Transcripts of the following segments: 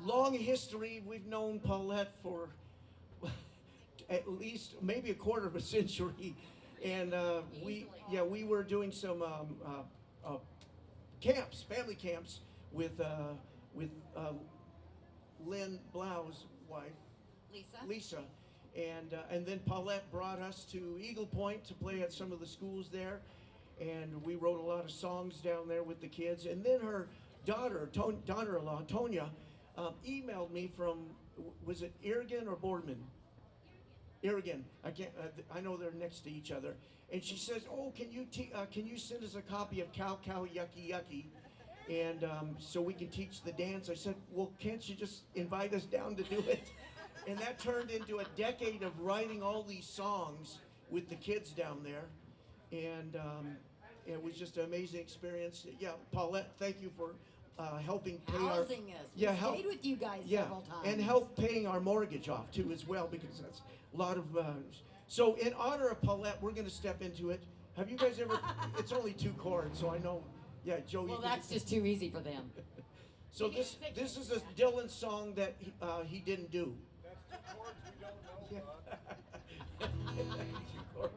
long history. We've known Paulette for at least maybe a quarter of a century, and we were doing some camps, family camps with Lynn Blau's wife, Lisa, and then Paulette brought us to Eagle Point to play at some of the schools there, and we wrote a lot of songs down there with the kids. And then her daughter-in-law, Tonya, emailed me from, was it Irrigan or Boardman? Irrigan. I can't. I know they're next to each other. And she says, "Oh, can you send us a copy of Cow Cow Yucky Yucky, and so we can teach the dance?" I said, "Well, can't you just invite us down to do it?" And that turned into a decade of writing all these songs with the kids down there, and it was just an amazing experience. Yeah, Paulette, thank you for helping pay housing us. We stayed with you guys several times. And help paying our mortgage off too as well, because that's a lot of. So in honor of Paulette, we're going to step into it. Have you guys ever? It's only 2 chords, so I know. Yeah, Joe. Well, that's just too easy for them. So this is a Dylan song that he didn't do. That's 2 chords we don't know about.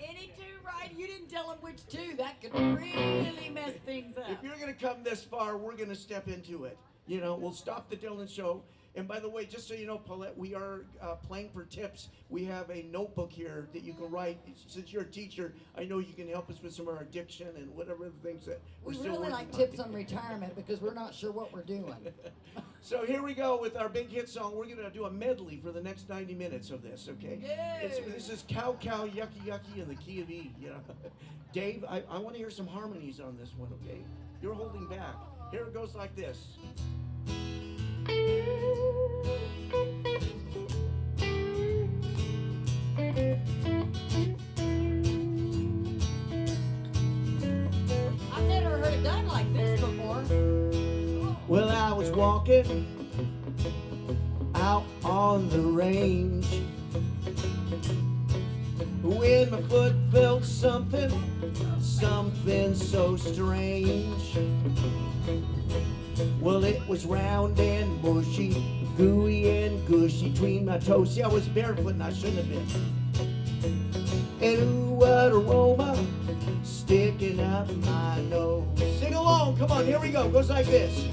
Any 2 right? You didn't tell them which 2. That could really mess things up. If you're going to come this far, we're going to step into it. You know, we'll stop the Dylan show. And by the way, just so you know, Paulette, we are playing for tips. We have a notebook here that you can write. Since you're a teacher, I know you can help us with some of our addiction and whatever the things that we're still really working like tips on retirement because we're not sure what we're doing. So here we go with our big hit song. We're going to do a medley for the next 90 minutes of this, okay? This is Cow Cow Yucky Yucky in the key of E, you know. Dave, I want to hear some harmonies on this one, okay? You're holding back. Here it goes like this. I've never heard it done like this before. Well, I was walking out on the range when my foot felt something so strange. Well, it was round and bushy, gooey and gushy between my toes. See, I was barefoot and I shouldn't have been. And ooh, what aroma sticking up my nose. Sing along, come on, here we go. Goes like this.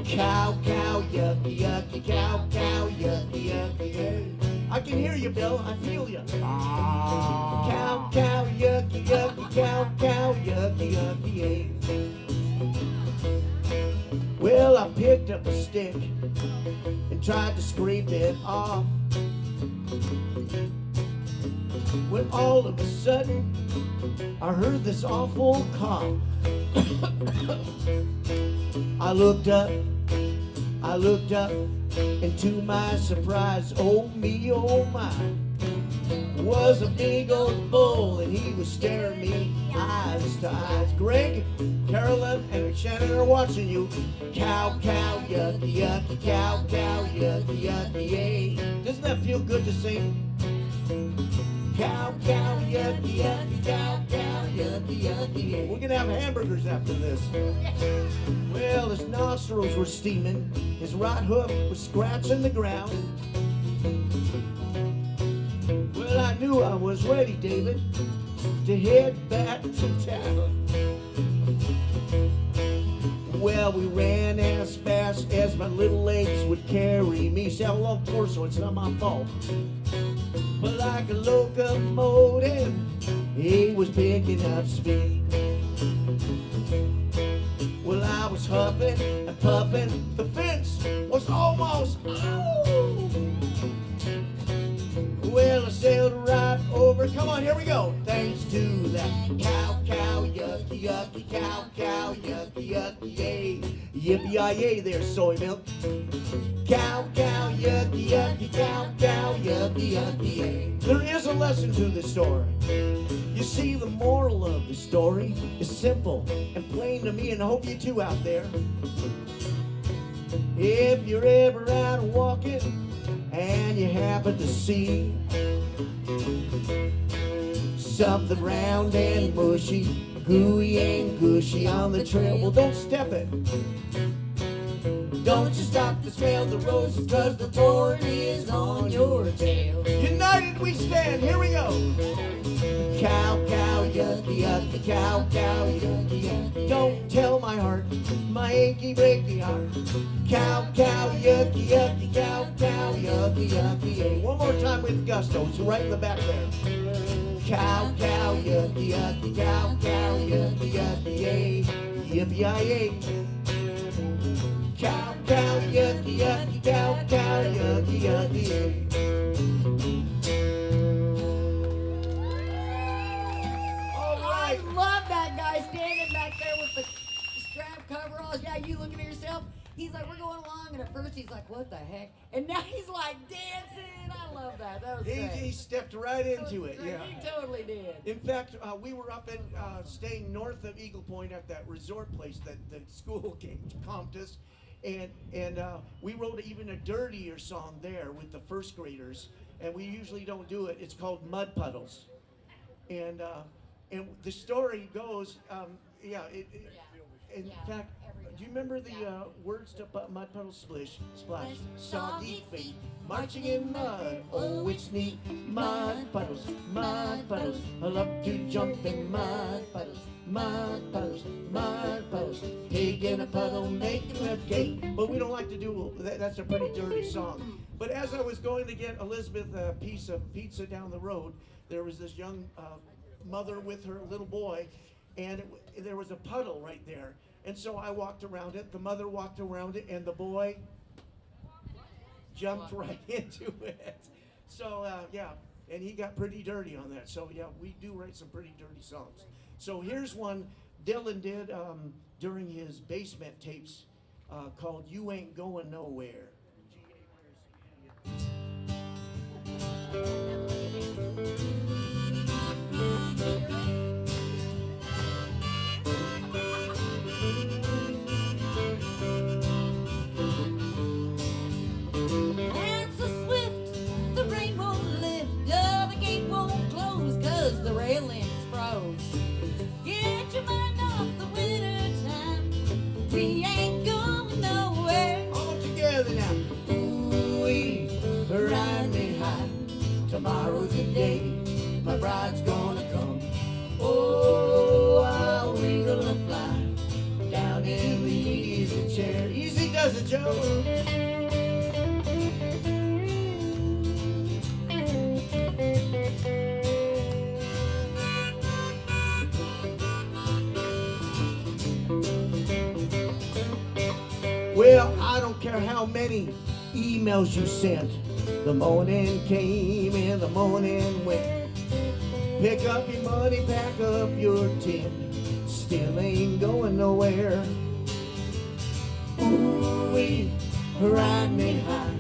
Cow, cow, yucky, yucky, cow, cow, yucky, yucky, yucky. I can hear you, Bill. I feel you. Cow, cow, yucky, yucky, cow, cow, yucky, yucky, yucky. Well, I picked up a stick and tried to scrape it off, when all of a sudden I heard this awful cough. I looked up, and to my surprise, oh me, oh my, was a big old bull, and he was staring me eyes to eyes. Greg, Carolyn, and Shannon are watching you. Cow, cow, yucky, yucky, cow, cow, yucky, yucky, yay. Doesn't that feel good to sing? Cow, cow, yucky, yucky, cow, cow, yucky, yucky, yay. We're gonna have hamburgers after this. Well, his nostrils were steaming, his right hoof was scratching the ground. Well, I knew I was ready, David, to head back to town. Well, we ran as fast as my little legs would carry me. See, I have a long torso, it's not my fault. But like a locomotive, he was picking up speed. Well, I was huffing and puffing, the fence was almost out. Well, I sailed right over. Come on, here we go. Thanks to that cow, cow, yucky, yucky, cow, cow, yucky, yucky, yay. Yippee-yi-yay there, soy milk. Cow, cow, yucky, yucky, cow, cow, yucky, yucky, yay. There is a lesson to this story. You see, the moral of the story is simple and plain to me, and I hope you too out there. If you're ever out walking and you happen to see something round and mushy, gooey and gushy on the trail, well, don't step it. Don't you stop to smell the roses, 'cause the thorn is on your tail. United we stand. Here we go. Cow, cow, yucky, yucky, cow, cow, yucky, yucky. Don't tell my heart, my achy, breaky heart. Cow, cow, yucky, yucky, cow, cow, yucky, yucky, yay. One more time with gusto, so right in the back there. Cow, cow, yucky, yucky, cow, cow, yucky, yucky, yay. Yippee-yi-yay. Cow, cow, yucky, yucky, cow, cow, yucky, yucky, yay. I love that guy standing back there with the strap coveralls. Yeah, you looking at yourself. He's like, we're going along, and at first he's like, what the heck? And now he's like dancing. I love that. That was He great. stepped right into it, Great. yeah. He totally did. In fact, we were up in staying north of Eagle Point at that resort place that the school comped us, and we wrote even a dirtier song there with the first graders, and we usually don't do it. It's called Mud Puddles, and the story goes, in fact. Do you remember the words to Mud Puddle Splish? Splash, soggy feet, marching in mud. Oh, it's neat. Mud puddles, I love to jump in mud puddles, mud puddles, mud puddles. Pig in a puddle, making a cake. But we don't like to do that. That's a pretty dirty song. But as I was going to get Elizabeth a piece of pizza down the road, there was this young mother with her little boy, and there was a puddle right there. And so I walked around it, the mother walked around it, and the boy jumped right into it. So, and he got pretty dirty on that. So, yeah, we do write some pretty dirty songs. So here's one Dylan did during his basement tapes called You Ain't Going Nowhere. The railings froze. Get your mind off the winter time. We ain't going nowhere. All together now. Ooh-wee, ride me high. Tomorrow's the day my bride's gonna come. Oh, are we gonna fly down in the easy chair? Easy does it, Joe. Well, I don't care how many emails you sent. The morning came and the morning went. Pick up your money, pack up your tin. Still ain't going nowhere. Ooh-wee, ride me high.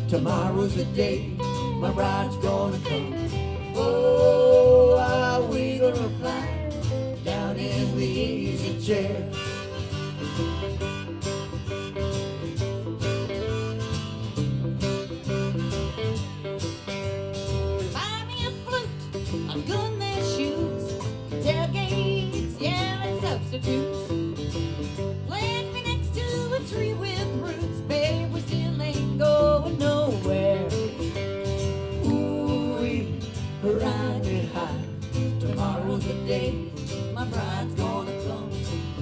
Tomorrow's the day my bride's gonna come. Oh, are we gonna fly down in the easy chair? Plant me next to a tree with roots, babe, we still ain't going nowhere. Ooh-wee, Ride me high, tomorrow's the day my bride's gonna come.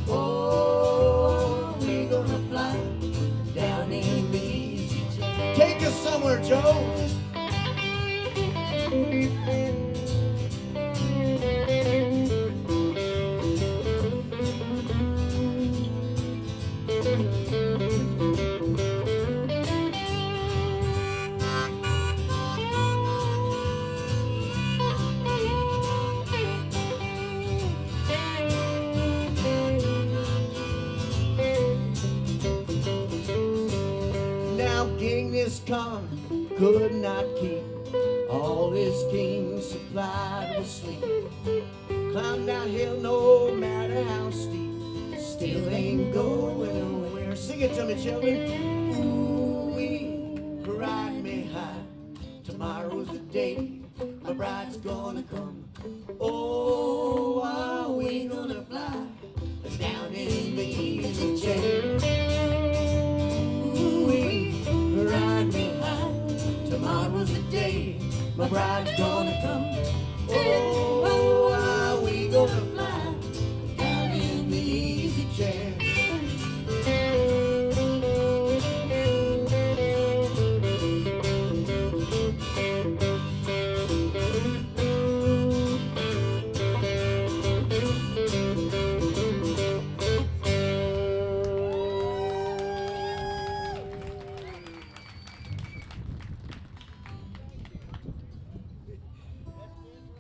Oh, we gonna fly down in the easy chair. take us somewhere, Joe. Now Genghis Khan could not keep all his kings supplied with sleep. Climb that hill no matter how steep, still ain't going nowhere. Sing it to me, children. Ooh-wee, ride me high. Tomorrow's the day my bride's gonna come. Oh, are we gonna fly down in the easy chair? my bride's gonna come. Oh,